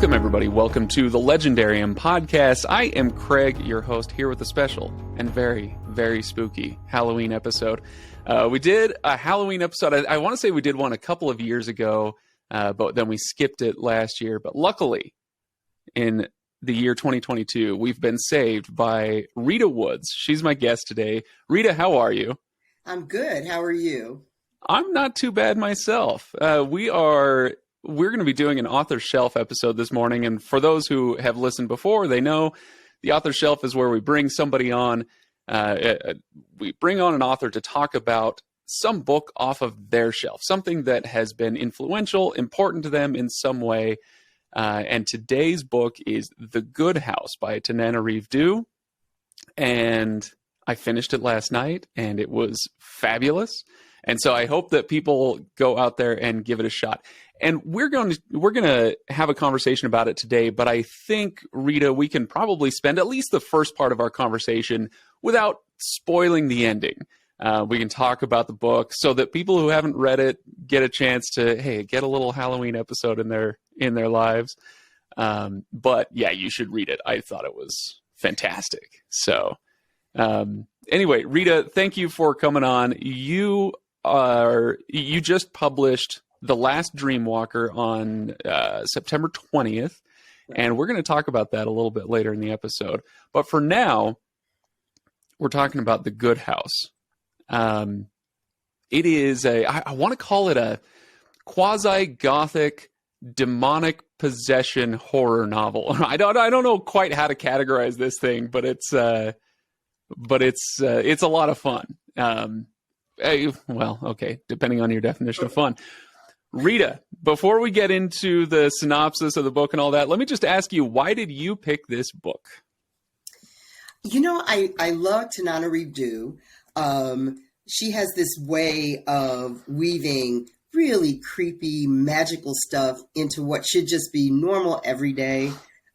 Welcome, everybody. Welcome to the Legendarium podcast. I am Craig, your host, here with a special and very, very spooky Halloween episode. We did a Halloween episode. I want to say we did one a couple of years ago, but then we skipped it last year. But luckily, in the year 2022, we've been saved by Rita Woods. She's my guest today. Rita, how are you? I'm good. How are you? I'm not too bad myself. We're going to be doing an Author Shelf episode this morning. And for those who have listened before, they know the Author Shelf is where we bring somebody on. We bring on an author to talk about some book off of their shelf, something that has been influential, important to them in some way. And today's book is The Good House by Tananarive Due. And I finished it last night, and it was fabulous. And so I hope that people go out there and give it a shot. And we're going to have a conversation about it today, but I think, Rita, we can probably spend at least the first part of our conversation without spoiling the ending. We can talk about the book so that people who haven't read it get a chance to, hey, get a little Halloween episode in their lives. But yeah, you should read it. I thought it was fantastic. So anyway, Rita, thank you for coming on. You just published The Last Dreamwalker on September 20th, and we're going to talk about that a little bit later in the episode. But for now, we're talking about The Good House. It is I want to call it a quasi-gothic demonic possession horror novel. I don't know quite how to categorize this thing, but it's a lot of fun. Well, okay, depending on your definition of fun. Rita, before we get into the synopsis of the book and all that, let me just ask you, why did you pick this book? You know, I love Tananarive Due. She has this way of weaving really creepy, magical stuff into what should just be normal, everyday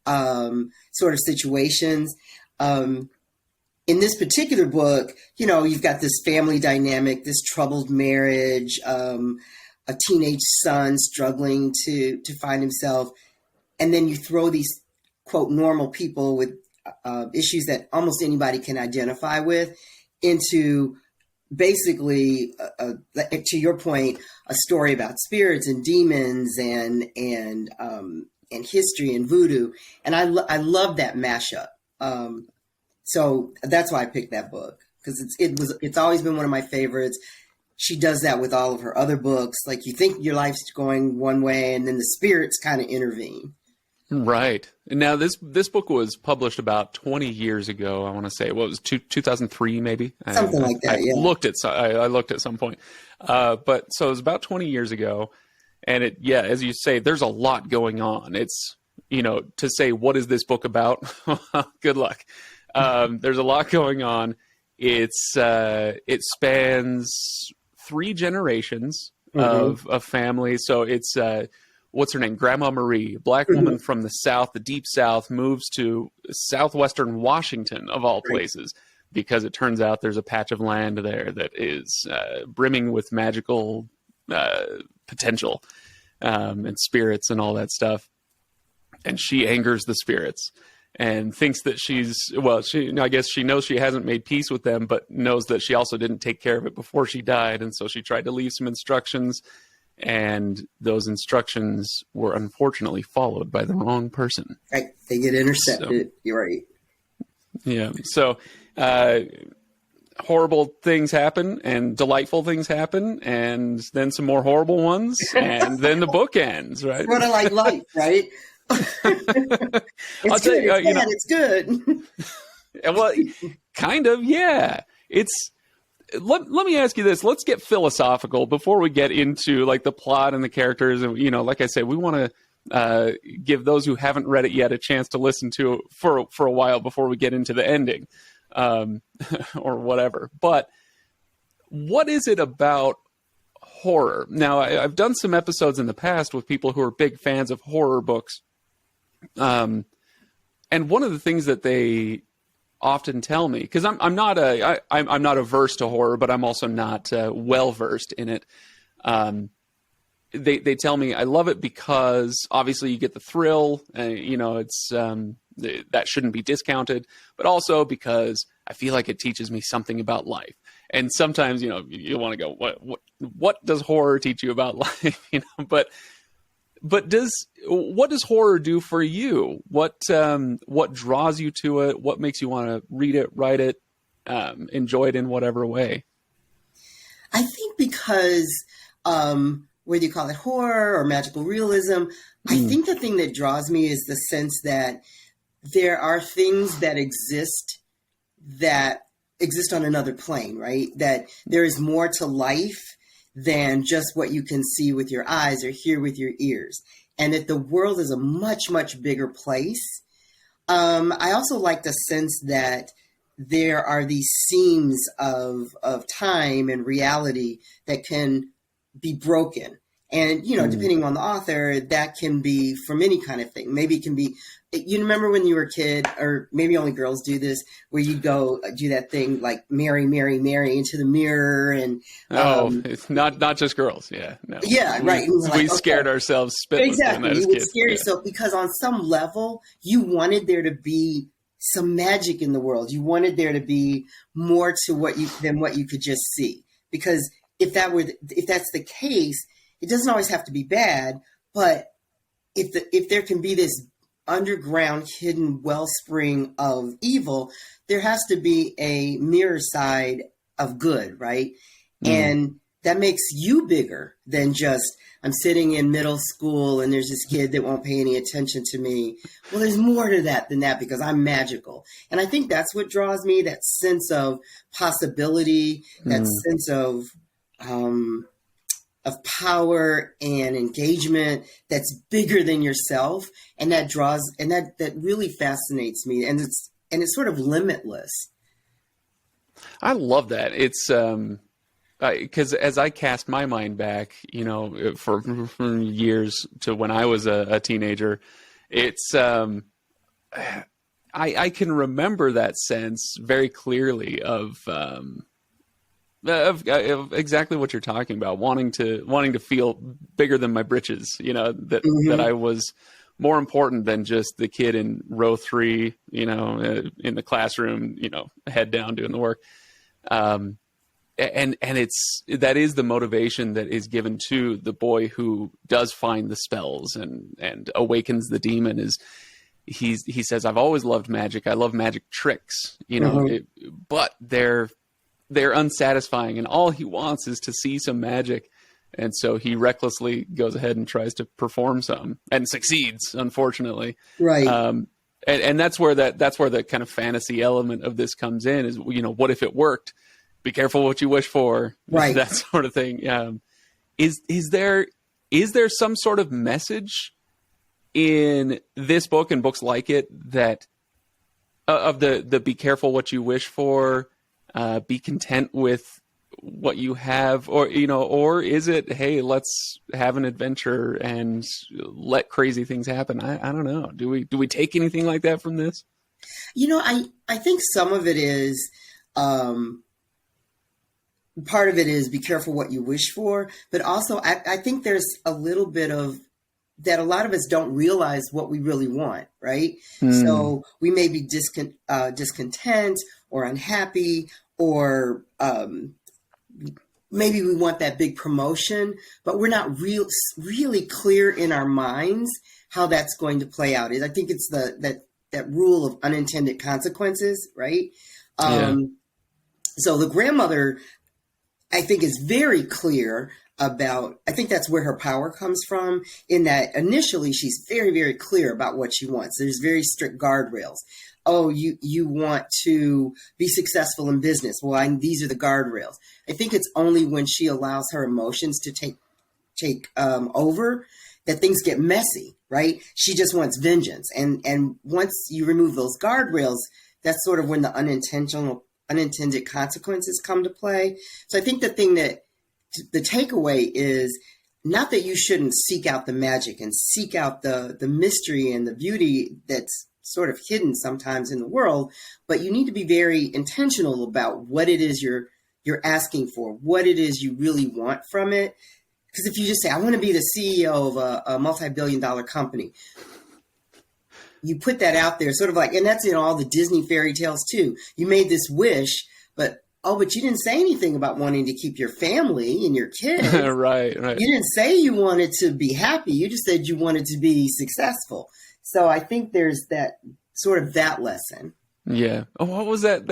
sort of situations. In this particular book, you know, you've got this family dynamic, this troubled marriage, a teenage son struggling to find himself. And then you throw these, quote, normal people with issues that almost anybody can identify with into basically, to your point, a story about spirits and demons and history and voodoo. And I love that mashup. So that's why I picked that book, because it's always been one of my favorites. She does that with all of her other books. Like, you think your life's going one way, and then the spirits kind of intervene. Right. Now, this book was published about 20 years ago. I want to say, what was 2003 maybe? Something like that. Yeah. I looked at some point. But so it was about 20 years ago, and as you say, there's a lot going on. It's, to say what is this book about? Good luck. There's a lot going on. It spans 3 generations of family. So it's, what's her name? Grandma Marie, a black woman from the South, the deep South, moves to southwestern Washington, of all places, because it turns out there's a patch of land there that is brimming with magical potential and spirits and all that stuff. And she angers the spirits and thinks that I guess she knows she hasn't made peace with them, but knows that she also didn't take care of it before she died. And so she tried to leave some instructions, and those instructions were unfortunately followed by the wrong person. Right. They get intercepted. So, you're right. Yeah. So horrible things happen and delightful things happen, and then some more horrible ones, and then the book ends, right? Sort of like life, right? It's good. It's good. Well, kind of, yeah. Let me ask you this. Let's get philosophical before we get into like the plot and the characters. And, like I said, we want to give those who haven't read it yet a chance to listen to it for a while before we get into the ending or whatever. But what is it about horror? Now, I've done some episodes in the past with people who are big fans of horror books. And one of the things that they often tell me, because I'm not averse to horror, but I'm also not well versed in it. they tell me I love it because obviously you get the thrill, you know, it's that shouldn't be discounted, but also because I feel like it teaches me something about life. And sometimes, you know, you want to go, what does horror teach you about life? You know, but what does horror do for you? What draws you to it? What makes you want to read it, write it, enjoy it in whatever way? I think because whether you call it horror or magical realism, I think the thing that draws me is the sense that there are things that exist on another plane, right? That there is more to life than just what you can see with your eyes or hear with your ears. And that the world is a much, much bigger place. I also like the sense that there are these seams of time and reality that can be broken. And, you know, depending on the author, that can be from any kind of thing. Maybe it can be, you remember when you were a kid, or maybe only girls do this, where you'd go do that thing like Mary, Mary, Mary into the mirror. And it's not just girls. Yeah. No. Yeah, right. We scared ourselves spitless. Exactly. You would scare yourself because on some level you wanted there to be some magic in the world. You wanted there to be more to than what you could just see. Because if that's the case, it doesn't always have to be bad, but if there can be this underground hidden wellspring of evil, there has to be a mirror side of good, right? And that makes you bigger than just, I'm sitting in middle school and there's this kid that won't pay any attention to me. Well, there's more to that than that because I'm magical. And I think that's what draws me, that sense of possibility, that sense of power and engagement that's bigger than yourself. And that that really fascinates me. And it's sort of limitless. I love that. It's, because as I cast my mind back, you know, for years to when I was a teenager, it's, I can remember that sense very clearly of exactly what you're talking about, wanting to feel bigger than my britches, you know, that I was more important than just the kid in row 3, you know, in the classroom, you know, head down doing the work. And that is the motivation that is given to the boy who does find the spells and awakens the demon. Is he says, I've always loved magic. I love magic tricks, you know, but they're unsatisfying, and all he wants is to see some magic. And so he recklessly goes ahead and tries to perform some and succeeds, unfortunately. Right. And that's where the kind of fantasy element of this comes in, is, you know, what if it worked? Be careful what you wish for. Right. That sort of thing. Is there some sort of message in this book and books like it that of the be careful what you wish for, be content with what you have, or, you know, or is it, hey, let's have an adventure and let crazy things happen? I don't know. Do we take anything like that from this? You know, I think some of it is, part of it is be careful what you wish for, but also I think there's a little bit of that. A lot of us don't realize what we really want, right? So we may be discontent or unhappy, or maybe we want that big promotion, but we're not really clear in our minds how that's going to play out. I think it's that rule of unintended consequences, right? So the grandmother, I think, is very clear about, I think that's where her power comes from, in that initially she's very, very clear about what she wants. There's very strict guardrails. Oh, you want to be successful in business. Well, these are the guardrails. I think it's only when she allows her emotions to take over that things get messy, right? She just wants vengeance. And once you remove those guardrails, that's sort of when the unintended consequences come to play. So I think the takeaway is not that you shouldn't seek out the magic and seek out the mystery and the beauty that's sort of hidden sometimes in the world, but you need to be very intentional about what it is you're asking for, what it is you really want from it. Because if you just say, I want to be the CEO of a multi-billion-dollar company, you put that out there sort of like, and that's in all the Disney fairy tales too. You made this wish, but you didn't say anything about wanting to keep your family and your kids. Right. You didn't say you wanted to be happy. You just said you wanted to be successful. So I think there's that sort of that lesson. Yeah. Oh, what was that?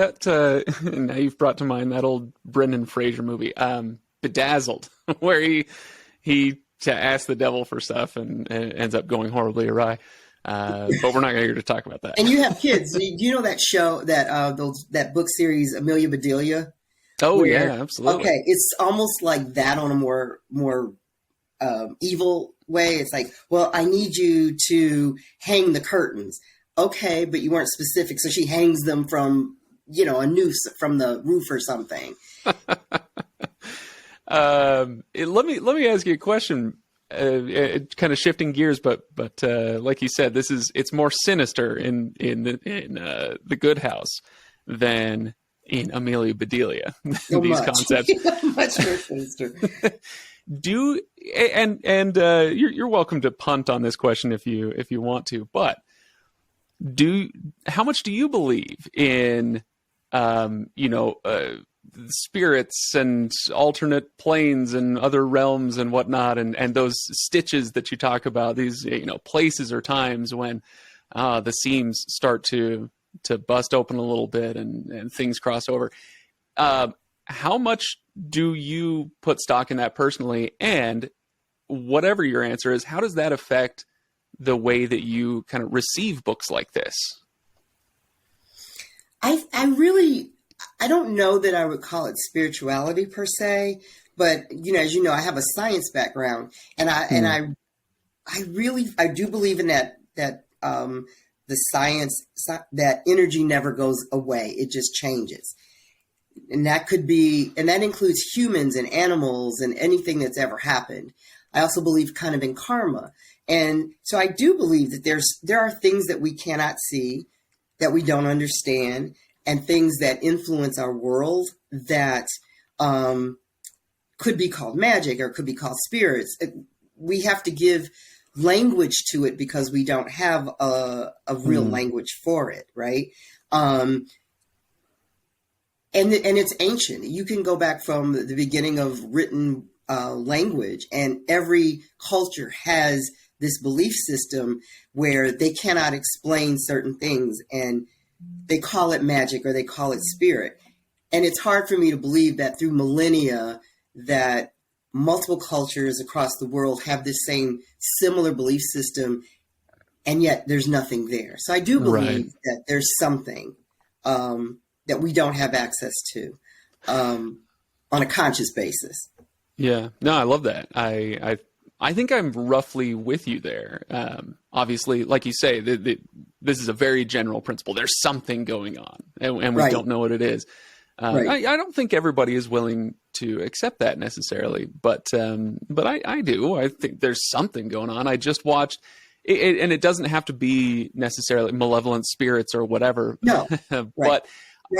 Now you've brought to mind that old Brendan Fraser movie, Bedazzled, where he asks the devil for stuff and ends up going horribly awry. But we're not here to talk about that. And you have kids. Do you know that show, that book series, Amelia Bedelia? Oh, yeah, absolutely. Okay, it's almost like that on a more evil way. It's like, well, I need you to hang the curtains. Okay, but you weren't specific, so she hangs them from, a noose from the roof or something. Let me ask you a question. Kind of shifting gears, but like you said, it's more sinister in the Good House than in Amelia Bedelia. These concepts much more sinister. You're welcome to punt on this question if you want to, but how much do you believe in spirits and alternate planes and other realms and whatnot, and those stitches that you talk about, these places or times when the seams start to bust open a little bit and things cross over? How much do you put stock in that personally? And whatever your answer is, how does that affect the way that you kind of receive books like this? I don't know that I would call it spirituality per se, but as you know, I have a science background, and I do believe in that the science, that energy never goes away; it just changes, and that includes humans and animals and anything that's ever happened. I also believe kind of in karma, and so I do believe that there are things that we cannot see, that we don't understand, and things that influence our world that could be called magic or could be called spirits. We have to give language to it because we don't have a real language for it, right? And it's ancient. You can go back from the beginning of written language, and every culture has this belief system where they cannot explain certain things, and they call it magic or they call it spirit. And it's hard for me to believe that through millennia that multiple cultures across the world have this same similar belief system, and yet there's nothing there. So I do believe that there's something that we don't have access to on a conscious basis. Yeah, no, I love that. I think I'm roughly with you there. Obviously, like you say, this is a very general principle. There's something going on, and we don't know what it is. I don't think everybody is willing to accept that necessarily, but I do. I think there's something going on. I just watched, and it doesn't have to be necessarily malevolent spirits or whatever. No, but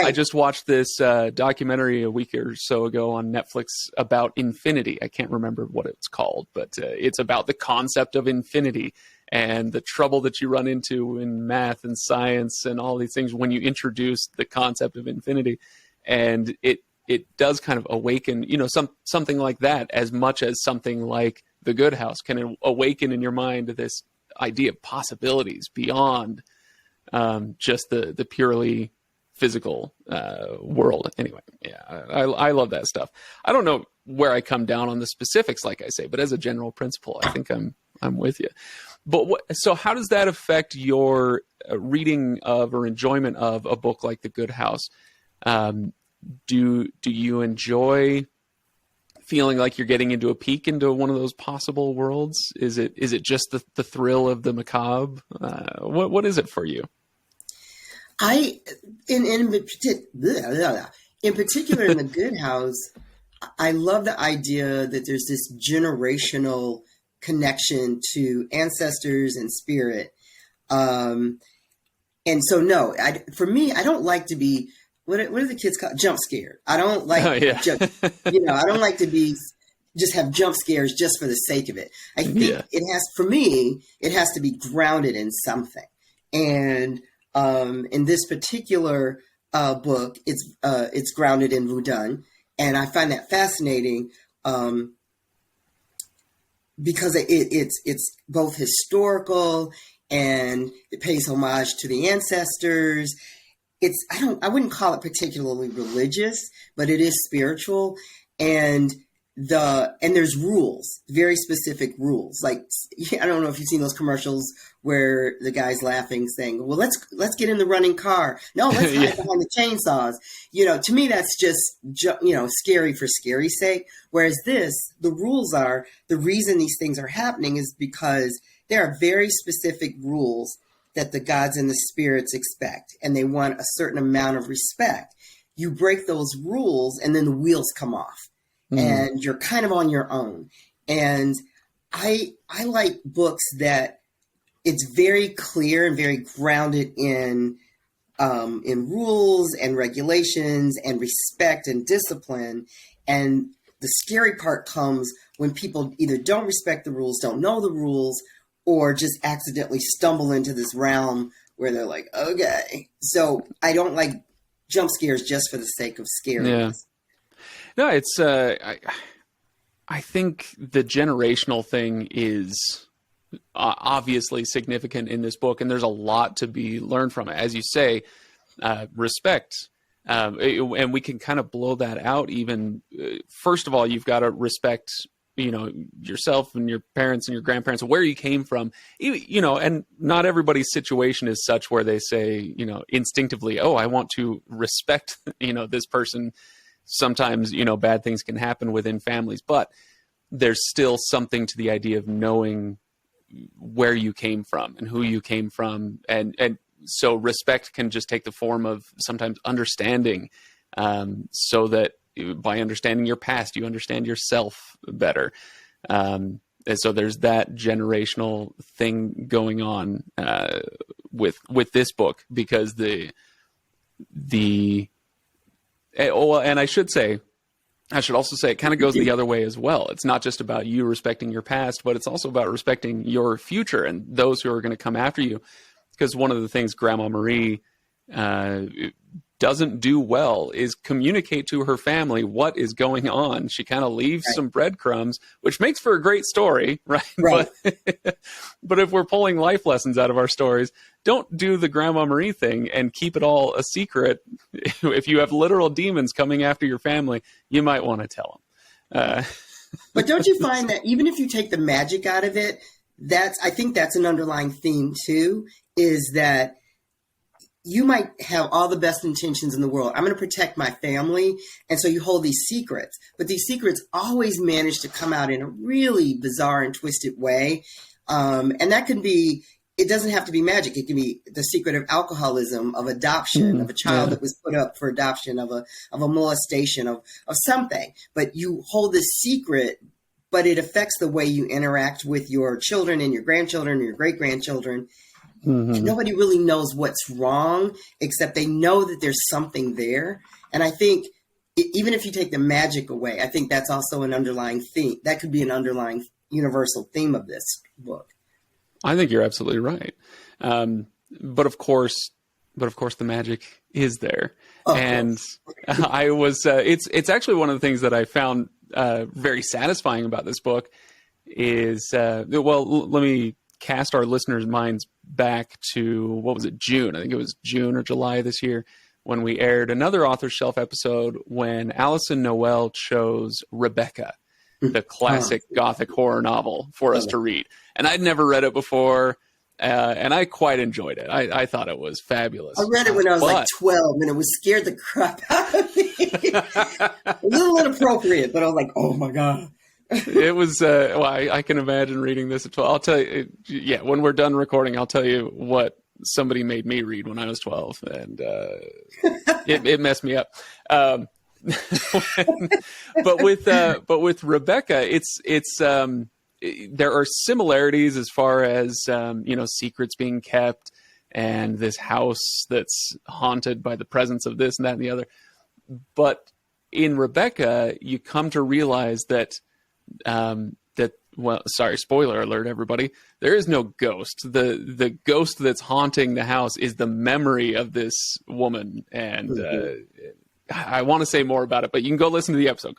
I just watched this documentary a week or so ago on Netflix about infinity. I can't remember what it's called, but it's about the concept of infinity and the trouble that you run into in math and science and all these things when you introduce the concept of infinity. And it does kind of awaken, something like that, as much as something like The Good House can awaken in your mind this idea of possibilities beyond just the purely physical world. Anyway, yeah, I love that stuff. I don't know where I come down on the specifics, like I say, but as a general principle, I think I'm with you. But so how does that affect your reading of or enjoyment of a book like The Good House? Do you enjoy feeling like you're getting into a peek into one of those possible worlds? Is it just the thrill of the macabre? What is it for you? In particular in The Good House, I love the idea that there's this generational connection to ancestors and spirit. And so, no, for me, I don't like to be, what do the kids call it? Jump scared. I don't like, I don't like to be just have jump scares just for the sake of it. I think Yeah. it has to be grounded in something. And in this particular book, it's grounded in Voodoo, and I find that fascinating because it's both historical and it pays homage to the ancestors. I wouldn't call it particularly religious, but it is spiritual, and there's rules, very specific rules. Like, I don't know if you've seen those commercials where the guy's laughing, saying, "Well, let's get in the running car. No, let's hide behind the chainsaws." To me, that's just scary for scary's sake. Whereas the rules are, the reason these things are happening is because there are very specific rules that the gods and the spirits expect, and they want a certain amount of respect. You break those rules, and then the wheels come off. And you're kind of on your own. And I like books that it's very clear and very grounded in rules and regulations and respect and discipline. And the scary part comes when people either don't respect the rules, don't know the rules, or just accidentally stumble into this realm where they're like, okay. So I don't like jump scares just for the sake of scariness. Yeah. No, it's. I think the generational thing is obviously significant in this book, and there's a lot to be learned from it. As you say, respect, and we can kind of blow that out. Even first of all, you've got to respect, yourself and your parents and your grandparents, where you came from. And not everybody's situation is such where they say, instinctively, "Oh, I want to respect, this person." Sometimes, bad things can happen within families, but there's still something to the idea of knowing where you came from and who you came from. And so respect can just take the form of sometimes understanding, so that by understanding your past, you understand yourself better. And so there's that generational thing going on with this book, because and I should also say it kind of goes the other way as well. It's not just about you respecting your past, but it's also about respecting your future and those who are going to come after you. Because one of the things Grandma Marie doesn't do well is communicate to her family what is going on. She kind of leaves some breadcrumbs, which makes for a great story, right? But if we're pulling life lessons out of our stories, don't do the Grandma Marie thing and keep it all a secret. If you have literal demons coming after your family, you might want to tell them. But don't you find that even if you take the magic out of it, I think that's an underlying theme too, is that you might have all the best intentions in the world. I'm going to protect my family. And so you hold these secrets, but these secrets always manage to come out in a really bizarre and twisted way. And that can be, it doesn't have to be magic. It can be the secret of alcoholism, of adoption, of a child that was put up for adoption, of a molestation, of something. But you hold this secret, but it affects the way you interact with your children and your grandchildren and your great-grandchildren. And nobody really knows what's wrong, except they know that there's something there. And I think even if you take the magic away, I think that's also an underlying theme. That could be an underlying universal theme of this book. I think you're absolutely right. But of course, the magic is there. And I was, it's actually one of the things that I found very satisfying about this book is, let me cast our listeners' minds back to, what was it, June? I think it was June or July this year, when we aired another Author Shelf episode when Allison Noel chose Rebecca, the classic gothic horror novel, for us to read. And I'd never read it before, and I quite enjoyed it. I thought it was fabulous. I read it when I was like 12, and it was scared the crap out of me. A little inappropriate, but I was like, oh my God. It was, I can imagine reading this at 12. I'll tell you, when we're done recording, I'll tell you what somebody made me read when I was 12, and it messed me up. But with Rebecca, there are similarities as far as, secrets being kept and this house that's haunted by the presence of this and that and the other. But in Rebecca, you come to realize that that, well, sorry, spoiler alert, everybody. There is no ghost. The ghost that's haunting the house is the memory of this woman. And I want to say more about it, but you can go listen to the episode.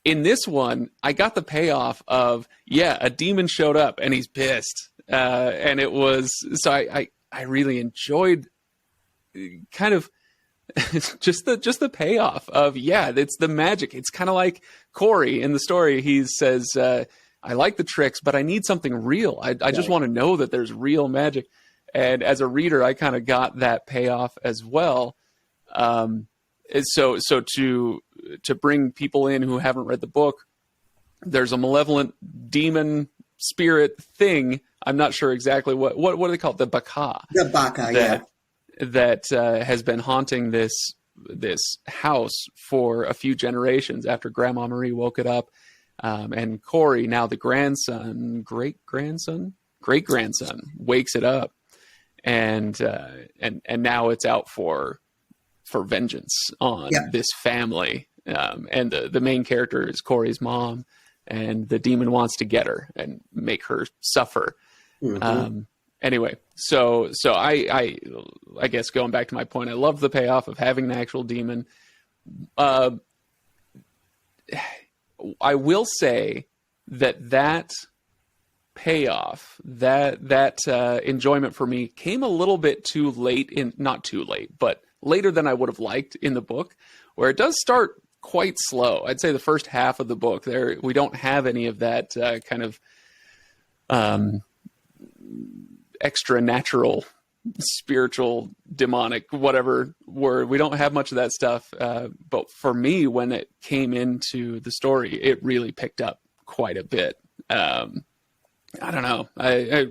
In this one, I got the payoff of, a demon showed up and he's pissed. And it was, so I really enjoyed kind of just the payoff of, it's the magic. It's kind of like Corey in the story. He says, I like the tricks, but I need something real. I just want to know that there's real magic. And as a reader, I kind of got that payoff as well. So to bring people in who haven't read the book, there's a malevolent demon spirit thing. I'm not sure exactly what do they call it? The Baka. The Baka, that has been haunting this house for a few generations after Grandma Marie woke it up. And Corey, now the great-grandson, wakes it up. And now it's out for vengeance on this family. And the main character is Corey's mom, and the demon wants to get her and make her suffer. Anyway, so I guess going back to my point, I love the payoff of having the actual demon. I will say that payoff, that enjoyment for me came a little bit too late not too late, but later than I would have liked in the book, where it does start quite slow. I'd say the first half of the book there, we don't have any of that kind of extra natural, spiritual, demonic, whatever word. We don't have much of that stuff. But for me, when it came into the story, it really picked up quite a bit. I don't know.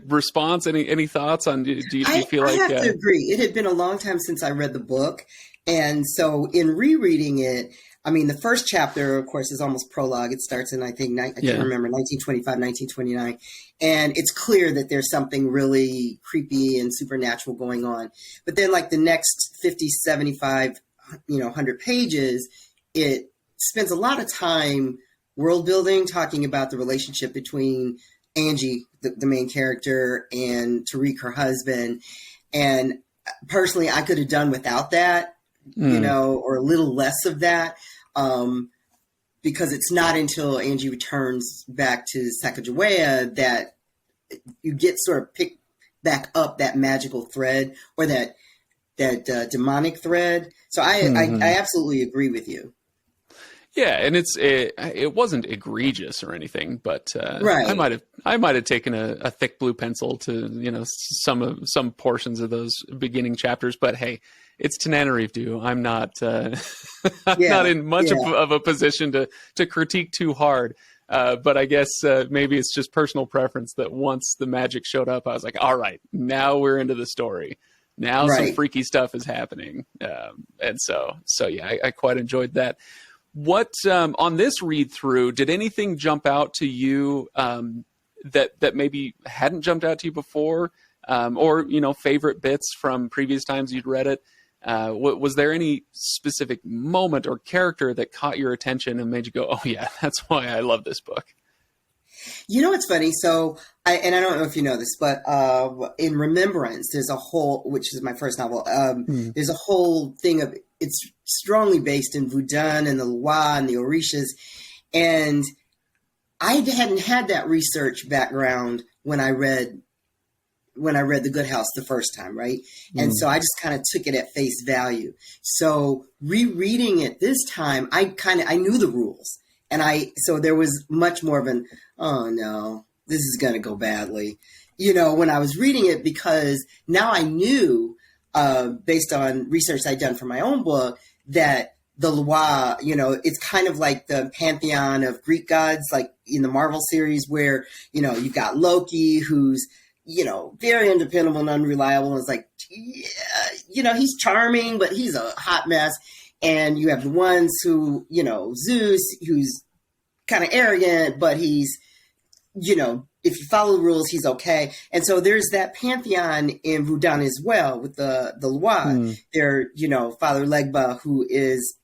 Response? Any thoughts on? Do you feel like? I have to agree. It had been a long time since I read the book, and so in rereading it, I mean, the first chapter, of course, is almost prologue. It starts in, I can't remember, 1925, 1929, and it's clear that there's something really creepy and supernatural going on. But then, like the next 50, 75, 100 pages, it spends a lot of time world building, talking about the relationship between Angie, the main character, and Tariq, her husband. And personally, I could have done without that, or a little less of that, because it's not until Angie returns back to Sacagawea that you get sort of picked back up that magical thread, or that demonic thread. So I absolutely agree with you. Yeah, and it wasn't egregious or anything, but right. I might have taken a thick blue pencil to some portions of those beginning chapters. But hey, it's Tananarive Due. I'm not not in much of a position to critique too hard. But I guess maybe it's just personal preference that once the magic showed up, I was like, all right, now we're into the story. Now some freaky stuff is happening, and so yeah, I quite enjoyed that. What on this read through, did anything jump out to you that maybe hadn't jumped out to you before, or favorite bits from previous times you'd read it? Was there any specific moment or character that caught your attention and made you go, "Oh yeah, that's why I love this book"? It's funny. So, I don't know if you know this, but in Remembrance, there's a whole, which is my first novel. There's a whole thing of, it's strongly based in Voodoo and the Loa and the Orishas, and I hadn't had that research background when I read The Good House the first time, right? And so I just kind of took it at face value. So rereading it this time, I knew the rules. And so there was much more of an, oh no, this is going to go badly, when I was reading it, because now I knew, based on research I'd done for my own book, that the Loa, it's kind of like the pantheon of Greek gods, like in the Marvel series, where, you've got Loki, who's, very undependable and unreliable. And it's like, he's charming, but he's a hot mess. And you have the ones who, Zeus, who's kind of arrogant, but he's, if you follow the rules, he's okay. And so there's that pantheon in Voodoo as well with the Loa. There, Father Legba, who is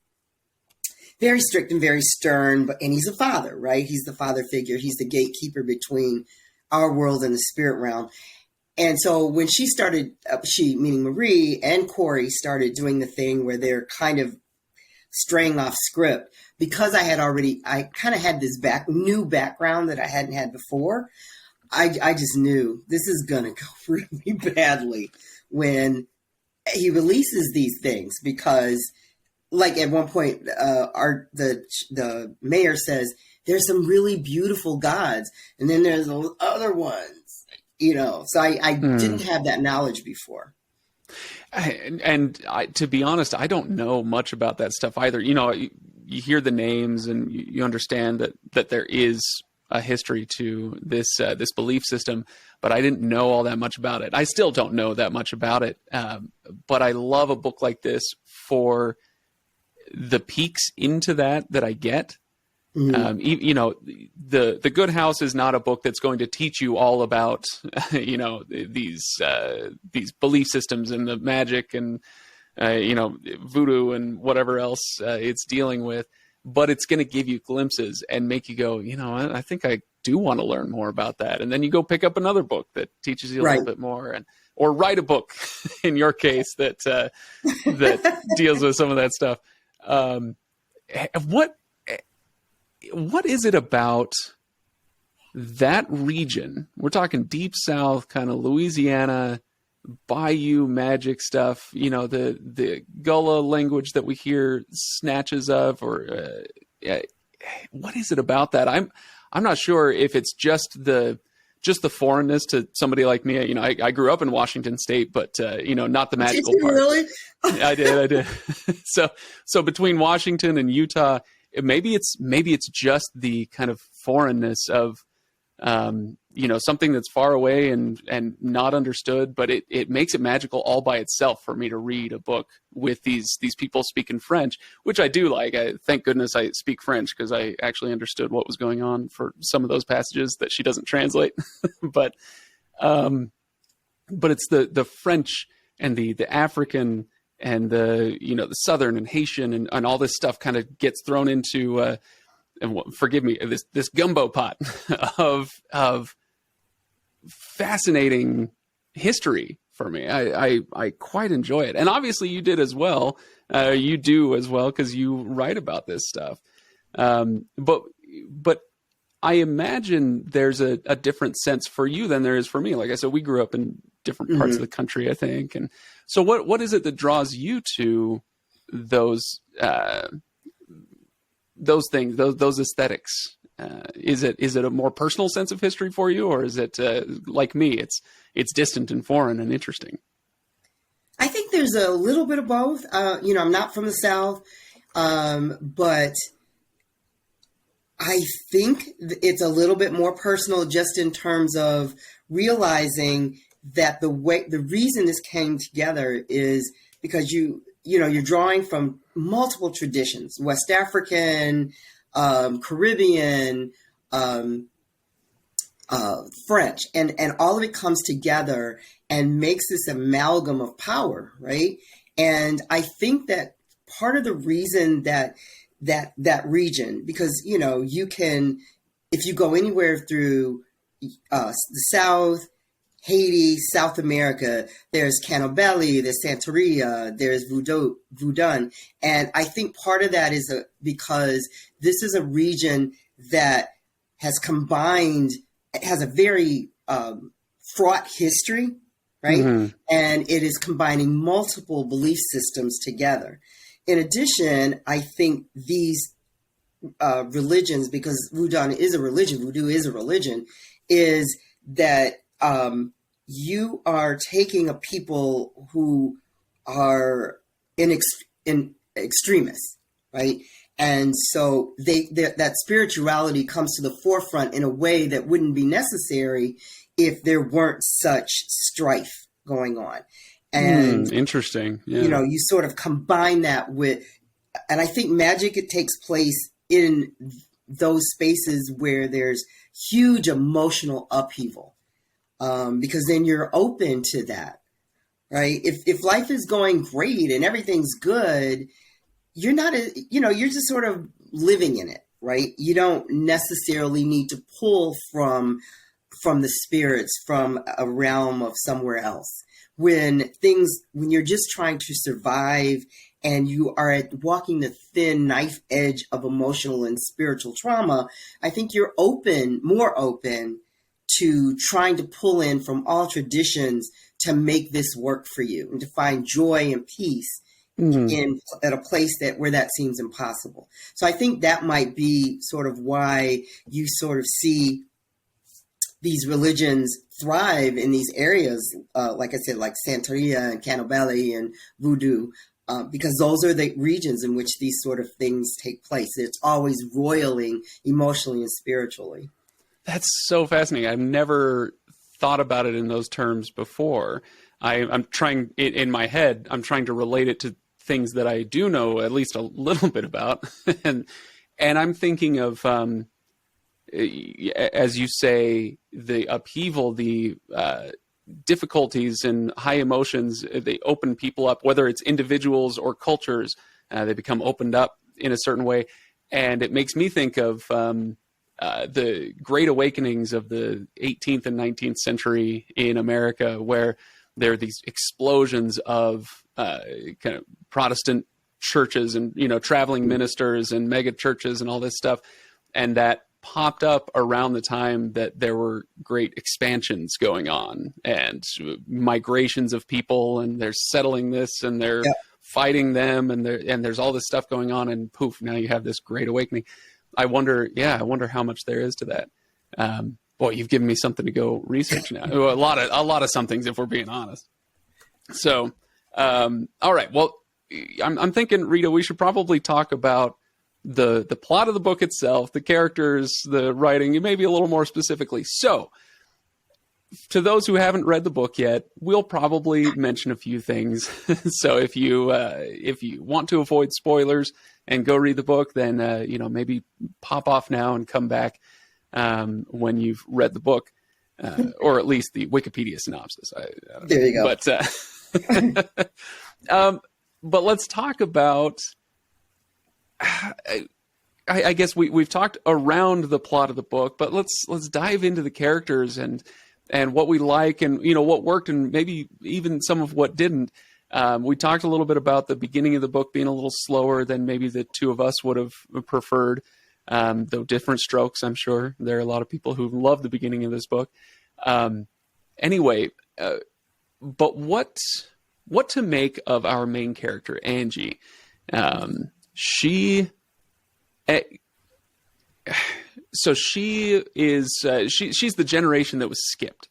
very strict and very stern, and he's a father, right? He's the father figure. He's the gatekeeper between our world and the spirit realm. And so when she started, she, meaning Marie and Corey, started doing the thing where they're kind of straying off script, because I kind of had this new background that I hadn't had before. I just knew this is going to go really badly when he releases these things, because like at one point, the mayor says, there's some really beautiful gods, and then there's other ones. So I didn't have that knowledge before. To be honest, I don't know much about that stuff either. You hear the names and you understand that there is a history to this belief system, but I didn't know all that much about it. I still don't know that much about it. But I love a book like this for the peeks into that I get. Mm-hmm. The Good House is not a book that's going to teach you all about, these belief systems and the magic and, voodoo and whatever else it's dealing with, but it's going to give you glimpses and make you go, I think I do want to learn more about that. And then you go pick up another book that teaches you a little bit more, or write a book in your case that deals with some of that stuff. What is it about that region? We're talking deep South, kind of Louisiana, bayou magic stuff, the Gullah language that we hear snatches of, or what is it about that? I'm not sure if it's just the foreignness to somebody like me. I grew up in Washington State, but not the magical part. Really? I did. So between Washington and Utah, maybe it's just the kind of foreignness of something that's far away and not understood, but it makes it magical all by itself for me to read a book with these people speaking French, which I do like. Thank goodness I speak French, because I actually understood what was going on for some of those passages that she doesn't translate. but it's the French and the African and the Southern and Haitian and all this stuff kind of gets thrown into and forgive me, this gumbo pot of fascinating history for me. I quite enjoy it, and obviously you did as well. You do as well, because you write about this stuff. But I imagine there's a different sense for you than there is for me. Like I said, we grew up in different parts of the country, I think. And so what is it that draws you to those things, those aesthetics? Is it a more personal sense of history for you, or is it like me, it's distant and foreign and interesting? I think there's a little bit of both. I'm not from the South, but I think it's a little bit more personal, just in terms of realizing that the reason this came together is because you're drawing from multiple traditions: West African, Caribbean, French, and all of it comes together and makes this amalgam of power, right? And I think that part of the reason that region, because you can, if you go anywhere through the South, Haiti, South America, there's Canobelli, there's Santeria, there's Voodoo, and I think part of that is because this is a region that has a very fraught history, right? Mm-hmm. And it is combining multiple belief systems together. In addition, I think these religions, because voodoo is a religion, is that you are taking a people who are in extremists, right? And so that spirituality comes to the forefront in a way that wouldn't be necessary if there weren't such strife going on. And interesting. Yeah. You sort of combine that with, and I think magic, it takes place in those spaces where there's huge emotional upheaval, because then you're open to that, right? If life is going great and everything's good, you're not, you're just sort of living in it, right? You don't necessarily need to pull from the spirits from a realm of somewhere else. When you're just trying to survive and you are walking the thin knife edge of emotional and spiritual trauma, I think you're more open to trying to pull in from all traditions to make this work for you and to find joy and peace at a place where that seems impossible. So I think that might be sort of why you sort of see these religions thrive in these areas, like I said, like Santeria and Candomblé and Voodoo, because those are the regions in which these sort of things take place. It's always roiling emotionally and spiritually. That's so fascinating. I've never thought about it in those terms before. I'm trying, in my head, I'm trying to relate it to things that I do know at least a little bit about. and I'm thinking of, as you say, the upheaval, the difficulties and high emotions, they open people up, whether it's individuals or cultures, they become opened up in a certain way. And it makes me think of the great awakenings of the 18th and 19th century in America, where there are these explosions of kind of Protestant churches and, traveling ministers and mega churches and all this stuff. And that popped up around the time that there were great expansions going on and migrations of people, and they're settling this and they're fighting them, and there's all this stuff going on, and poof, now you have this great awakening. I wonder how much there is to that. Boy, you've given me something to go research now. A lot of some things, if we're being honest. So, all right. Well, I'm thinking, Rita, we should probably talk about the plot of the book itself, the characters, the writing, maybe a little more specifically. So, to those who haven't read the book yet, we'll probably mention a few things. So if you want to avoid spoilers and go read the book, then maybe pop off now and come back when you've read the book, or at least the Wikipedia synopsis. There you go. But let's talk about. I guess we've talked around the plot of the book, but let's dive into the characters and what we like, and what worked, and maybe even some of what didn't. We talked a little bit about the beginning of the book being a little slower than maybe the two of us would have preferred, though different strokes, I'm sure. There are a lot of people who love the beginning of this book. Anyway, but what to make of our main character, Angie? She's the generation that was skipped.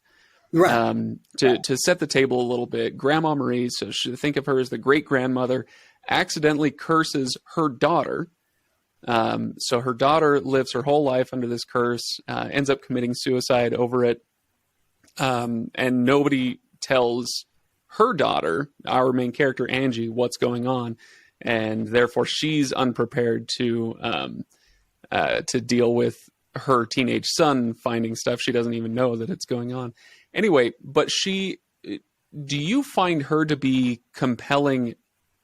Right. To set the table a little bit, Grandma Marie, so think of her as the great grandmother, accidentally curses her daughter. So her daughter lives her whole life under this curse, ends up committing suicide over it. And nobody tells her daughter, our main character, Angie, what's going on. And therefore she's unprepared to deal with her teenage son finding stuff. She doesn't even know that it's going on. Anyway, but do you find her to be compelling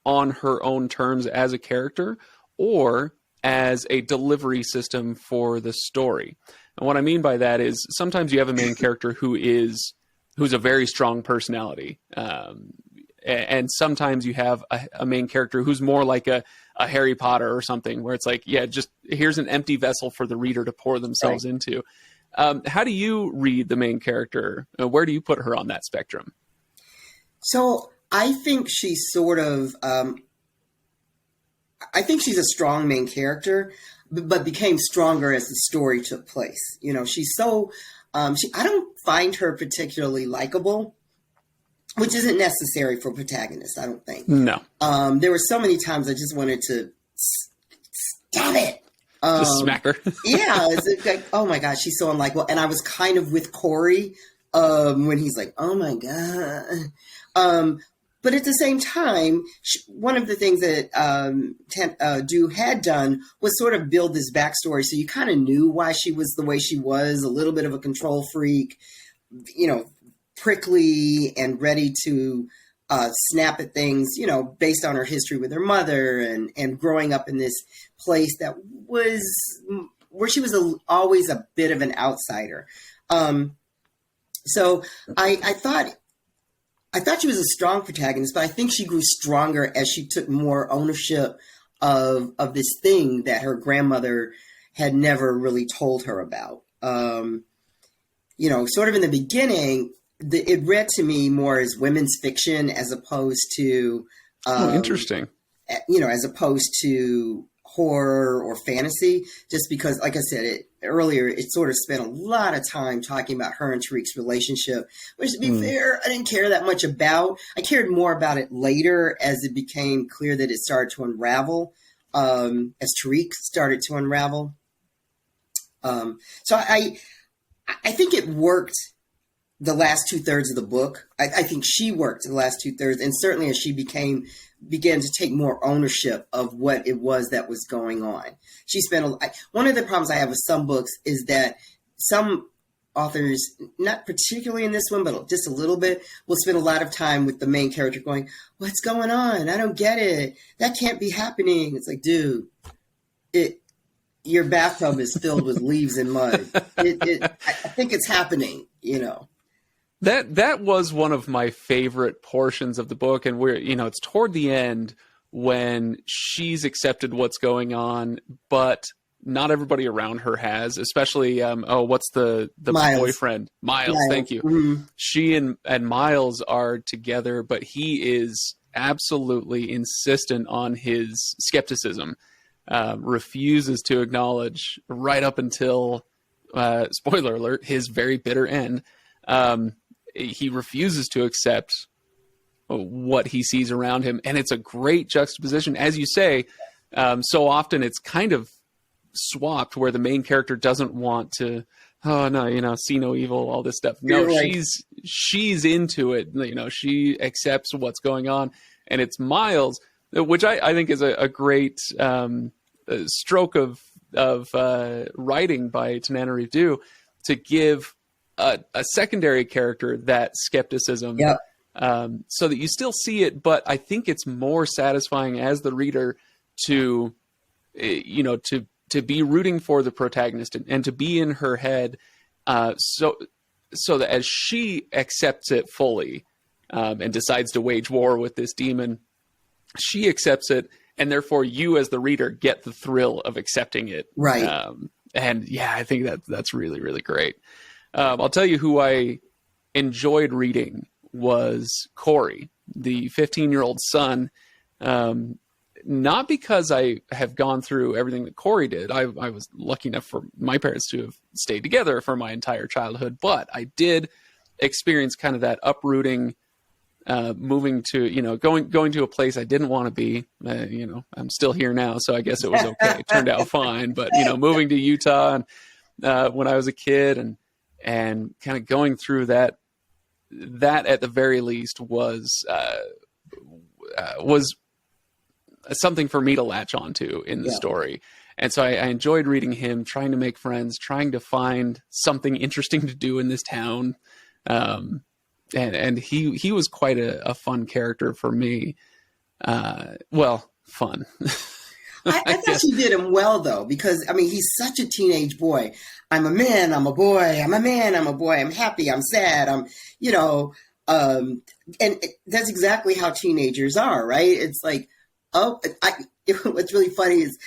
on her own terms as a character, or as a delivery system for the story? And what I mean by that is sometimes you have a main character who's a very strong personality. And sometimes you have a main character who's more like a Harry Potter or something, where it's like, just here's an empty vessel for the reader to pour themselves into. How do you read the main character? Where do you put her on that spectrum? So I think she's sort of, I think she's a strong main character, but became stronger as the story took place. She's so, I don't find her particularly likable, which isn't necessary for protagonists, I don't think. No. There were so many times I just wanted to stop it. Just smack her. Yeah. It's like, oh my God, she's so unlikable. And I was kind of with Corey when he's like, oh my God. But at the same time, one of the things that Due had done was sort of build this backstory. So you kind of knew why she was the way she was, a little bit of a control freak, prickly and ready to snap at things, based on her history with her mother and growing up in this place that was where she was always a bit of an outsider. So I thought she was a strong protagonist, but I think she grew stronger as she took more ownership of this thing that her grandmother had never really told her about. Sort of in the beginning, it read to me more as women's fiction as opposed to, interesting. As opposed to horror or fantasy, just because, like I said earlier, it sort of spent a lot of time talking about her and Tariq's relationship, which, to be fair, I didn't care that much about. I cared more about it later as it became clear that it started to unravel, as Tariq started to unravel. So I think it worked the last 2/3 of the book. I think she worked the last 2/3, and certainly as she began to take more ownership of what it was that was going on. She spent one of the problems I have with some books is that some authors, not particularly in this one, but just a little bit, will spend a lot of time with the main character going, "What's going on? I don't get it. That can't be happening." It's like, dude, your bathtub is filled with leaves and mud. I think it's happening, That was one of my favorite portions of the book, and it's toward the end when she's accepted what's going on, but not everybody around her has, especially what's the Miles. boyfriend? Miles, thank you. Mm-hmm. She and Miles are together, but he is absolutely insistent on his skepticism. Refuses to acknowledge right up until spoiler alert, his very bitter end. He refuses to accept what he sees around him. And it's a great juxtaposition. As you say, so often it's kind of swapped where the main character doesn't want to, see no evil, all this stuff. No, right. she's into it. She accepts what's going on. And it's Miles, which I think is a great stroke of writing by Tananarive Due to give a secondary character that skepticism, Yep. so that you still see it, but I think it's more satisfying as the reader to be rooting for the protagonist and to be in her head, so that as she accepts it fully and decides to wage war with this demon, she accepts it, and therefore you as the reader get the thrill of accepting it. Right. And yeah, I think that's really, really great. I'll tell you who I enjoyed reading was Corey, the 15-year-old son. Not because I have gone through everything that Corey did. I was lucky enough for my parents to have stayed together for my entire childhood, but I did experience kind of that uprooting, moving to, going to a place I didn't want to be. I'm still here now, so I guess it was okay. It turned out fine. But, moving to Utah and when I was a kid and kind of going through that at the very least was something for me to latch onto in the story. And so I enjoyed reading him, trying to make friends, trying to find something interesting to do in this town. And he was quite a fun character for me. Fun. I thought you did him well, though, because, he's such a teenage boy. I'm a man, I'm a boy, I'm a man, I'm a boy, I'm happy, I'm sad, and that's exactly how teenagers are, right? It's like, what's really funny is,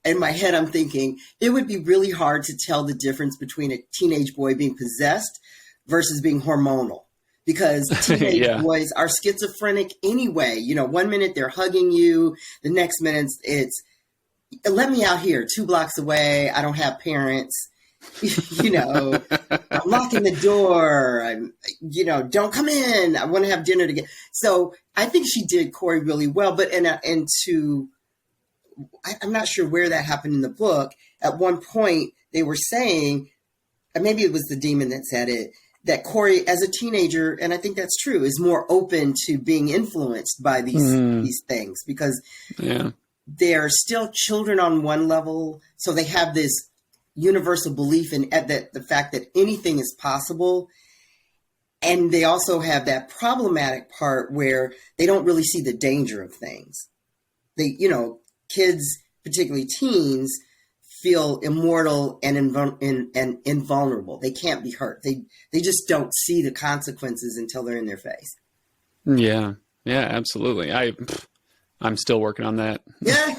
in my head, I'm thinking, it would be really hard to tell the difference between a teenage boy being possessed versus being hormonal. Because teenage boys are schizophrenic anyway. 1 minute they're hugging you, the next minute it's, let me out here 2 blocks away. I don't have parents. I'm locking the door. Don't come in. I want to have dinner together. So I think she did Corey really well. But I'm not sure where that happened in the book. At one point they were saying, and maybe it was the demon that said it, that Corey, as a teenager, and I think that's true, is more open to being influenced by these things because they're still children on one level. So they have this universal belief in that the fact that anything is possible. And they also have that problematic part where they don't really see the danger of things. They, kids, particularly teens, feel immortal and invulnerable. They can't be hurt. They just don't see the consequences until they're in their face. Yeah, absolutely. I'm still working on that. Yeah.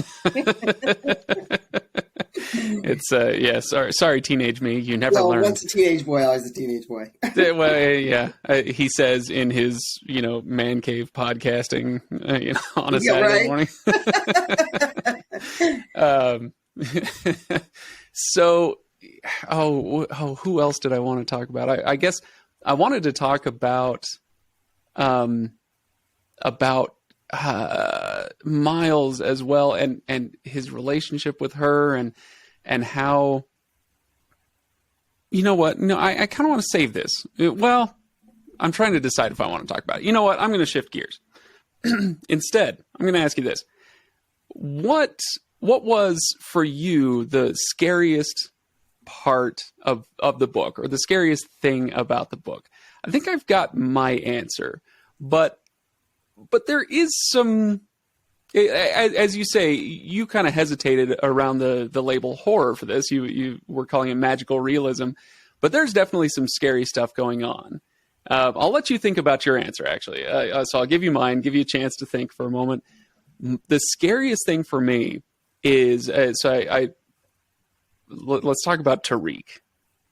It's sorry, teenage me. You never learned. Once a teenage boy, always a teenage boy. Well, yeah, he says in his man cave podcasting on a Saturday morning. So, who else did I want to talk about? I guess I wanted to talk about Miles as well, and his relationship with her, and how, what? No, I kind of want to save this. Well, I'm trying to decide if I want to talk about it. You know what? I'm going to shift gears. Instead, I'm going to ask you this. What was for you the scariest part of the book, or the scariest thing about the book? I think I've got my answer, but there is some, as you say, you kind of hesitated around the label horror for this. You were calling it magical realism, but there's definitely some scary stuff going on. I'll let you think about your answer, actually. So I'll give you mine, give you a chance to think for a moment. The scariest thing for me is, let's talk about Tariq.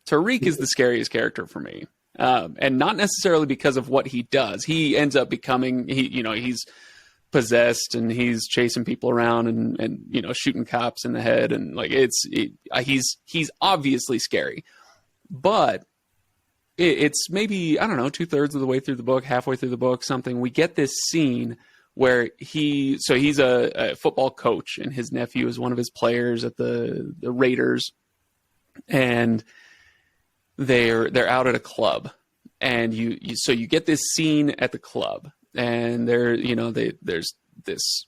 Tariq is the scariest character for me. And not necessarily because of what he does. He ends up becoming, he's possessed and he's chasing people around and shooting cops in the head. And he's obviously scary, but it's maybe, I don't know, 2/3 of the way through the book, halfway through the book, something. We get this scene where he's a football coach and his nephew is one of his players at the Raiders, and they're out at a club, and so you get this scene at the club, and there's this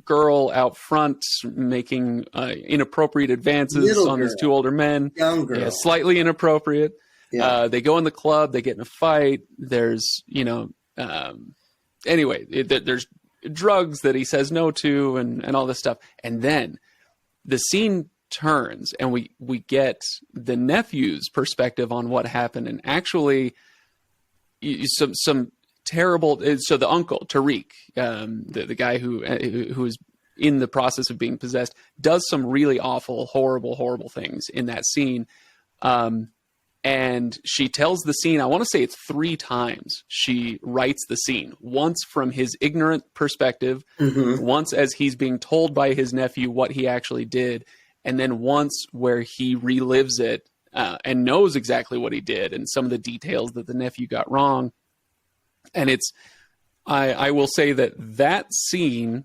girl out front making inappropriate advances Little on girl. These two older men. Young girl. Yeah, slightly inappropriate. Yeah. They go in the club, they get in a fight. There's there's drugs that he says no to, and all this stuff, and then the scene turns and we get the nephew's perspective on what happened, and actually some terrible. So the uncle Tariq, the guy who is in the process of being possessed, does some really awful, horrible things in that scene. And she tells the scene, I want to say it's 3 times she writes the scene. Once from his ignorant perspective, once as he's being told by his nephew what he actually did, and then once where he relives it and knows exactly what he did and some of the details that the nephew got wrong. And I will say that scene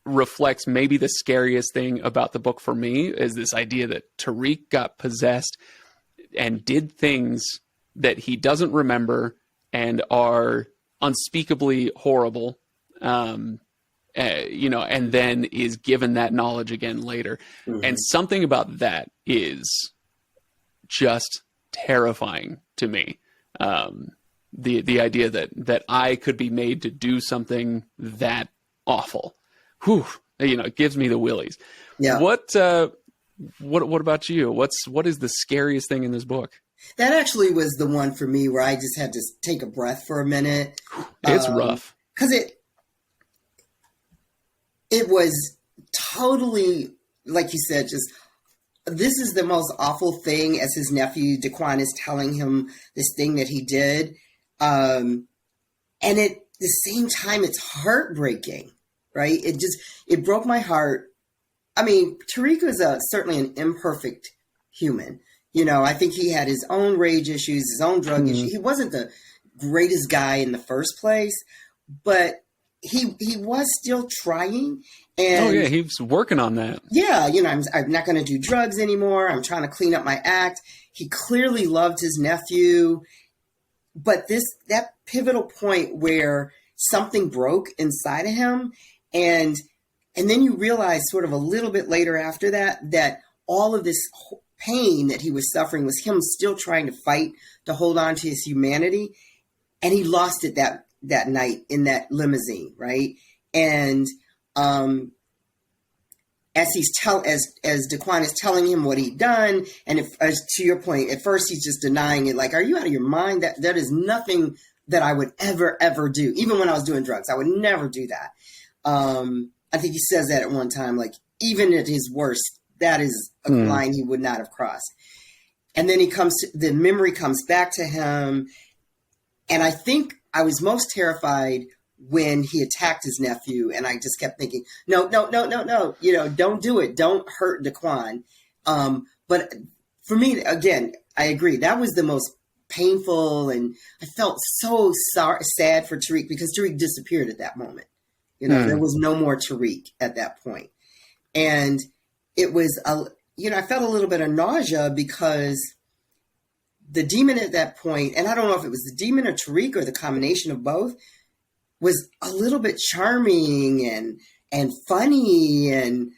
reflects maybe the scariest thing about the book for me, is this idea that Tariq got possessed and did things that he doesn't remember and are unspeakably horrible, and then is given that knowledge again later. And something about that is just terrifying to me. The idea that I could be made to do something that awful. Whew, it gives me the willies. Yeah. What about you? What is the scariest thing in this book? That actually was the one for me where I just had to take a breath for a minute. It's rough. Because it was totally, like you said, just, this is the most awful thing, as his nephew Daquan is telling him this thing that he did. And at the same time, it's heartbreaking, right? It broke my heart. I mean, Tariq was certainly an imperfect human. I think he had his own rage issues, his own drug issues. He wasn't the greatest guy in the first place, but he was still trying. And he was working on that. Yeah, I'm not going to do drugs anymore. I'm trying to clean up my act. He clearly loved his nephew, but that pivotal point where something broke inside of him, and then you realize sort of a little bit later after that all of this pain that he was suffering was him still trying to fight to hold on to his humanity. And he lost it that night in that limousine, right? And as Daquan is telling him what he'd done, and as to your point, at first he's just denying it, like, are you out of your mind? That is nothing that I would ever do. Even when I was doing drugs, I would never do that. I think he says that at one time, like, even at his worst, that is a line he would not have crossed. And then the memory comes back to him. And I think I was most terrified when he attacked his nephew. And I just kept thinking, no, don't do it. Don't hurt Daquan. But for me, again, I agree. That was the most painful. And I felt so sad for Tariq because Tariq disappeared at that moment. There was no more Tariq at that point. And it was, I felt a little bit of nausea because the demon at that point, and I don't know if it was the demon or Tariq or the combination of both, was a little bit charming and funny and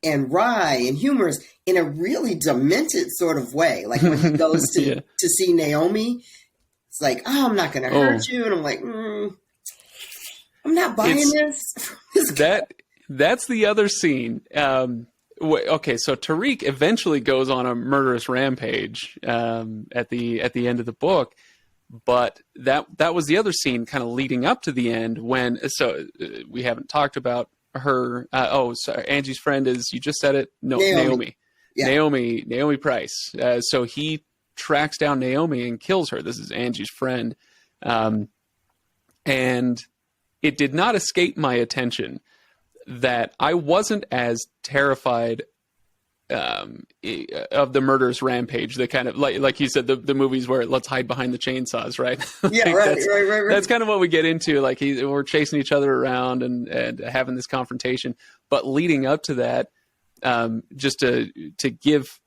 wry and humorous in a really demented sort of way. Like when he goes to see Naomi, it's like, oh, I'm not going to hurt you. And I'm like, I'm not buying this. That's the other scene. Okay, so Tariq eventually goes on a murderous rampage at the end of the book, but that was the other scene kind of leading up to the end when. So we haven't talked about her. Sorry, Angie's friend is, you just said it. No, Naomi. Yeah. Naomi Price. So he tracks down Naomi and kills her. This is Angie's friend, and it did not escape my attention that I wasn't as terrified of the murderous rampage. The kind of like you said, the movies where let's hide behind the chainsaws, right? Yeah, right. That's kind of what we get into. Like we're chasing each other around and having this confrontation. But leading up to that, just to give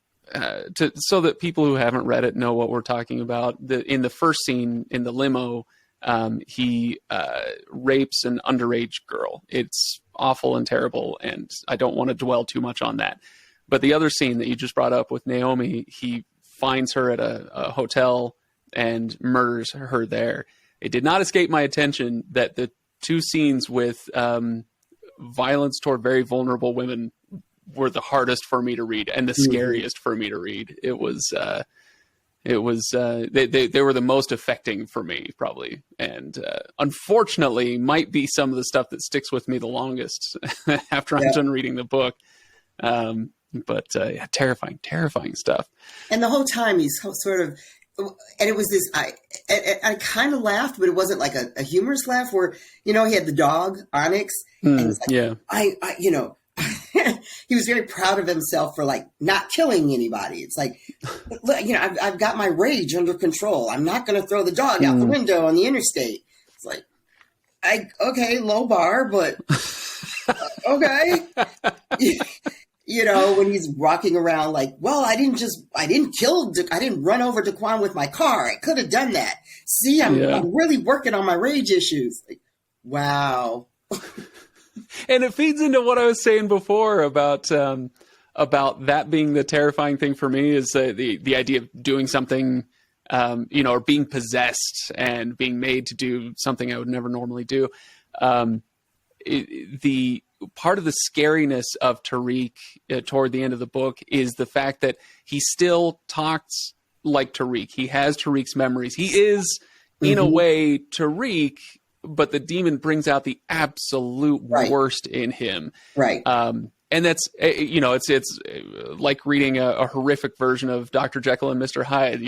so that people who haven't read it know what we're talking about. In the first scene in the limo, he rapes an underage girl. It's awful and terrible, and I don't want to dwell too much on that. But the other scene that you just brought up with Naomi, he finds her at a hotel and murders her there. It did not escape my attention that the two scenes with violence toward very vulnerable women were the hardest for me to read and the scariest for me to read. They were the most affecting for me, probably. And unfortunately, might be some of the stuff that sticks with me the longest after I'm done reading the book. But terrifying stuff. And the whole time he's sort of, and it was this, I kind of laughed, but it wasn't like a humorous laugh where, he had the dog, Onyx. And it's like, he was very proud of himself for like not killing anybody. It's like, look, I've got my rage under control. I'm not going to throw the dog out the window on the interstate. It's like, okay, low bar, but okay. When he's walking around like, well, I didn't run over Daquan with my car. I could have done that. See, I'm really working on my rage issues. Like, wow. And it feeds into what I was saying before about that being the terrifying thing for me is the idea of doing something, or being possessed and being made to do something I would never normally do. The part of the scariness of Tariq toward the end of the book is the fact that he still talks like Tariq. He has Tariq's memories. He is, in a way, Tariq, but the demon brings out the absolute worst in him. Right. And that's, it's like reading a horrific version of Dr. Jekyll and Mr. Hyde.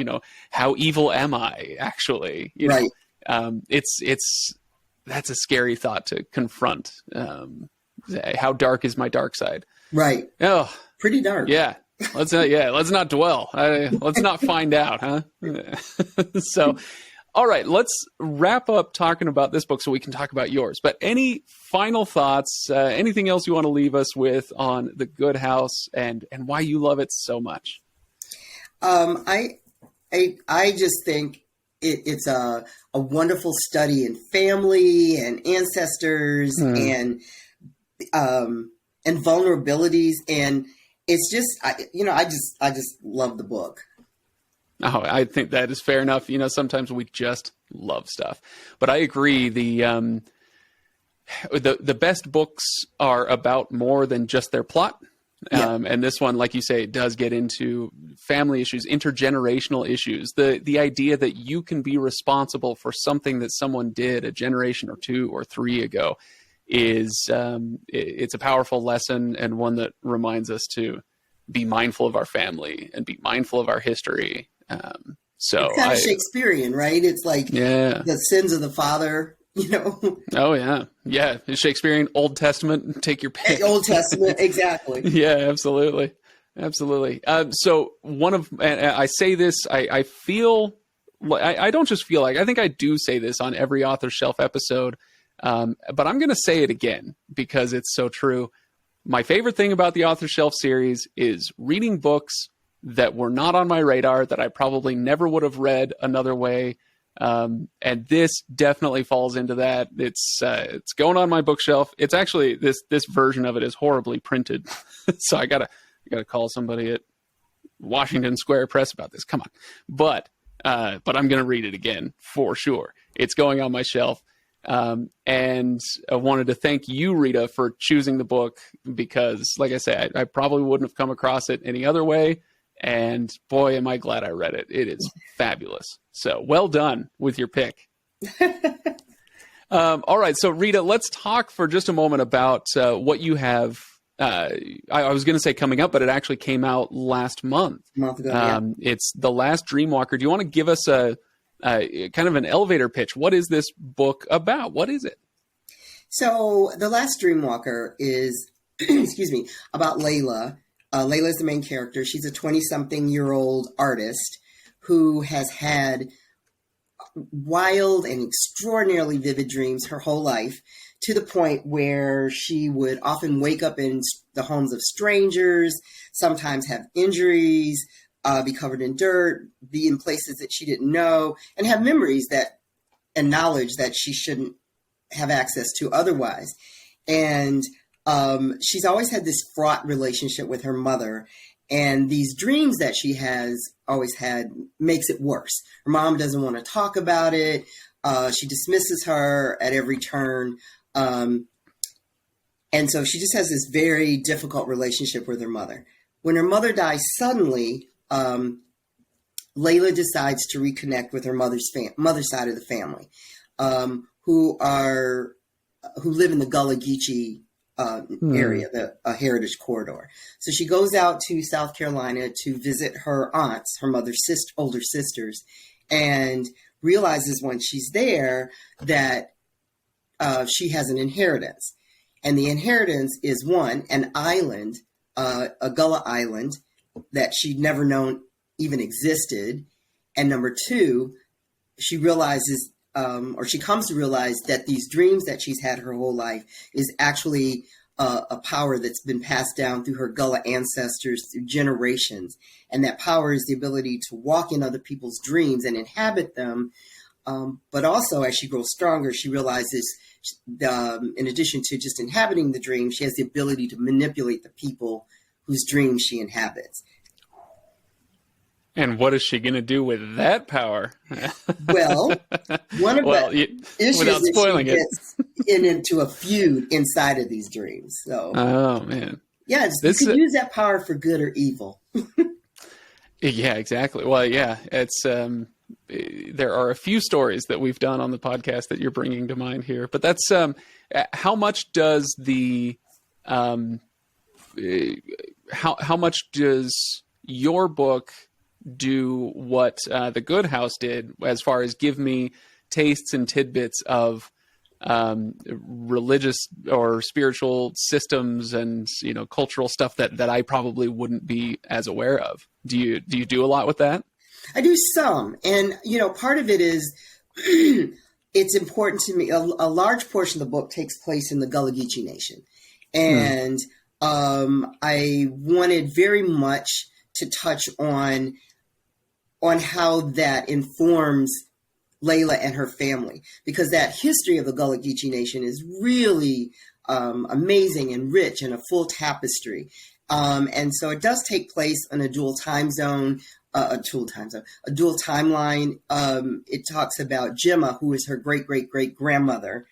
How evil am I, actually? That's a scary thought to confront. How dark is my dark side? Right. Oh, pretty dark. Yeah. Let's not dwell. Let's not find out, huh? So, all right, let's wrap up talking about this book so we can talk about yours. But any final thoughts, anything else you want to leave us with on The Good House and why you love it so much? I just think it's a wonderful study in family and ancestors and vulnerabilities. And it's just, I just love the book. Oh, I think that is fair enough. Sometimes we just love stuff, but I agree. The best books are about more than just their plot. Yeah. And this one, like you say, it does get into family issues, intergenerational issues. The idea that you can be responsible for something that someone did a generation or 2 or 3 ago is it's a powerful lesson, and one that reminds us to be mindful of our family and be mindful of our history. So it's kind of Shakespearean, right? It's like the sins of the father, Oh yeah. Yeah. Shakespearean, Old Testament, take your pick. Old Testament. Exactly. Yeah, absolutely. Absolutely. So and I say this, I feel like, I don't just feel like, I think I do say this on every Author Shelf episode. But I'm going to say it again because it's so true. My favorite thing about the Author Shelf series is reading books that were not on my radar, that I probably never would have read another way. And this definitely falls into that. It's going on my bookshelf. It's actually this version of it is horribly printed. So I gotta call somebody at Washington Square Press about this. Come on. But I'm going to read it again for sure. It's going on my shelf. And I wanted to thank you, Rita, for choosing the book because, like I say, I probably wouldn't have come across it any other way. And boy, am I glad I read it. It is fabulous. So well done with your pick. All right. So Rita, let's talk for just a moment about what you have. I was going to say coming up, but it actually came out last month. A month ago, yeah. It's The Last Dreamwalker. Do you want to give us a kind of an elevator pitch? What is this book about? What is it? So The Last Dreamwalker is, excuse me, about Layla. Layla is the main character. She's a 20-something-year-old artist who has had wild and extraordinarily vivid dreams her whole life, to the point where she would often wake up in the homes of strangers, sometimes have injuries, be covered in dirt, be in places that she didn't know, and have memories and knowledge that she shouldn't have access to otherwise. And she's always had this fraught relationship with her mother, and these dreams that she has always had makes it worse. Her mom doesn't want to talk about it. She dismisses her at every turn. And so she just has this very difficult relationship with her mother. When her mother dies suddenly, Layla decides to reconnect with her mother's side of the family, who live in the Gullah Geechee area, the heritage corridor. So she goes out to South Carolina to visit her aunts, her mother's older sisters, and realizes when she's there that she has an inheritance. And the inheritance is an island, a Gullah island that she'd never known even existed. And number 2, she realizes, or she comes to realize that these dreams that she's had her whole life is actually a power that's been passed down through her Gullah ancestors through generations. And that power is the ability to walk in other people's dreams and inhabit them. But also, as she grows stronger, she realizes, in addition to just inhabiting the dream, she has the ability to manipulate the people whose dreams she inhabits. And what is she going to do with that power? Well, one of the issues without spoiling is she gets into a feud inside of these dreams. So, oh man, yeah, you can use that power for good or evil. Yeah, exactly. Well, yeah, it's there are a few stories that we've done on the podcast that you're bringing to mind here, but that's how much does the how much does your book do what The Good House did as far as give me tastes and tidbits of religious or spiritual systems and cultural stuff that I probably wouldn't be as aware of? Do you do a lot with that? I do some, and part of it is it's important to me. A large portion of the book takes place in the Gullah Geechee Nation, and I wanted very much to touch on how that informs Layla and her family, because that history of the Gullah Geechee Nation is really amazing and rich and a full tapestry. And so it does take place in a dual time zone, a dual timeline. It talks about Gemma, who is her great grandmother.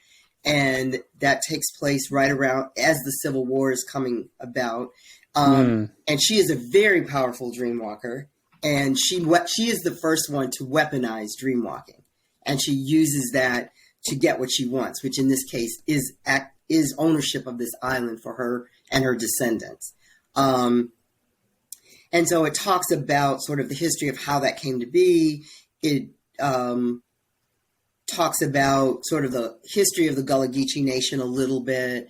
And that takes place right around as the Civil War is coming about. And she is a very powerful dreamwalker. And she is the first one to weaponize dreamwalking. And she uses that to get what she wants, which in this case is ownership of this island for her and her descendants. And so it talks about sort of the history of how that came to be. It talks about sort of the history of the Gullah Geechee Nation a little bit,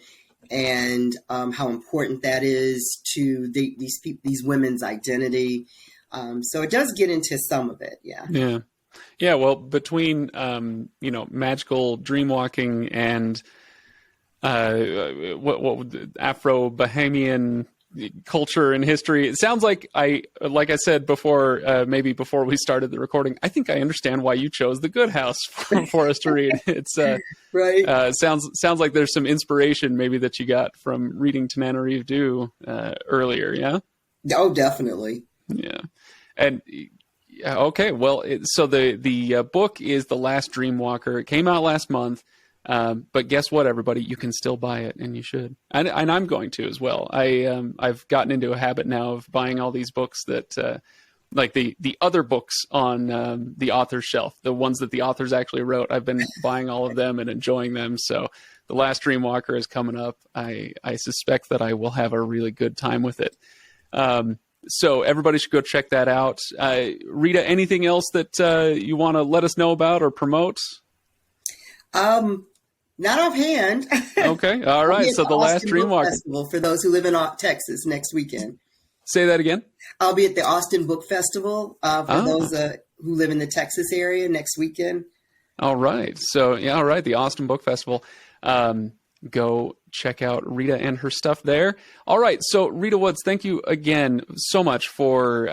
and how important that is to these women's identity. So it does get into some of it, yeah. Yeah. Well, between magical dreamwalking and what Afro-Bahamian culture and history, it sounds like I said before, maybe before we started the recording, I think I understand why you chose The Good House for us to read. It's right. Sounds like there's some inspiration maybe that you got from reading Tananarive Due earlier. Yeah. Oh, definitely. Yeah. And okay, well, so the book is The Last Dreamwalker. It came out last month. But guess what, everybody? You can still buy it, and you should. And I'm going to as well. I've gotten into a habit now of buying all these books that, like the other books on the author's shelf, the ones that the authors actually wrote. I've been buying all of them and enjoying them. So The Last Dreamwalker is coming up. I suspect that I will have a really good time with it. So everybody should go check that out. Rita, anything else that you want to let us know about or promote? Not offhand. Okay. All right. So The Last Dreamwalker Festival for those who live in Texas next weekend. Say that again. I'll be at the Austin Book Festival for those who live in the Texas area next weekend. All right. So, yeah, all right. The Austin Book Festival. Go check out Rita and her stuff there. All right. So, Rita Woods, thank you again so much for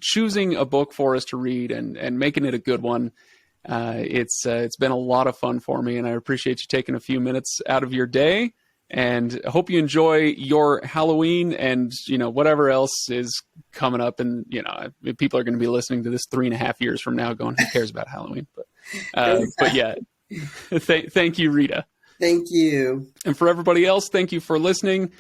choosing a book for us to read and making it a good one. It's been a lot of fun for me, and I appreciate you taking a few minutes out of your day, and I hope you enjoy your Halloween and, whatever else is coming up. And, people are going to be listening to this 3.5 years from now going, who cares about Halloween? But yeah, thank you, Rita. Thank you. And for everybody else, thank you for listening.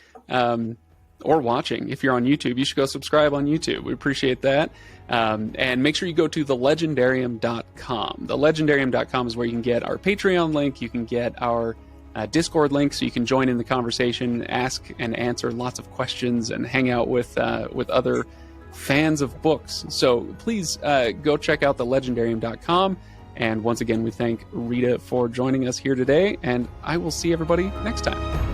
Or watching. If you're on YouTube, you should go subscribe on YouTube. We appreciate that. And make sure you go to thelegendarium.com. Thelegendarium.com is where you can get our Patreon link. You can get our Discord link so you can join in the conversation, ask and answer lots of questions, and hang out with other fans of books. So please go check out thelegendarium.com. And once again, we thank Rita for joining us here today. And I will see everybody next time.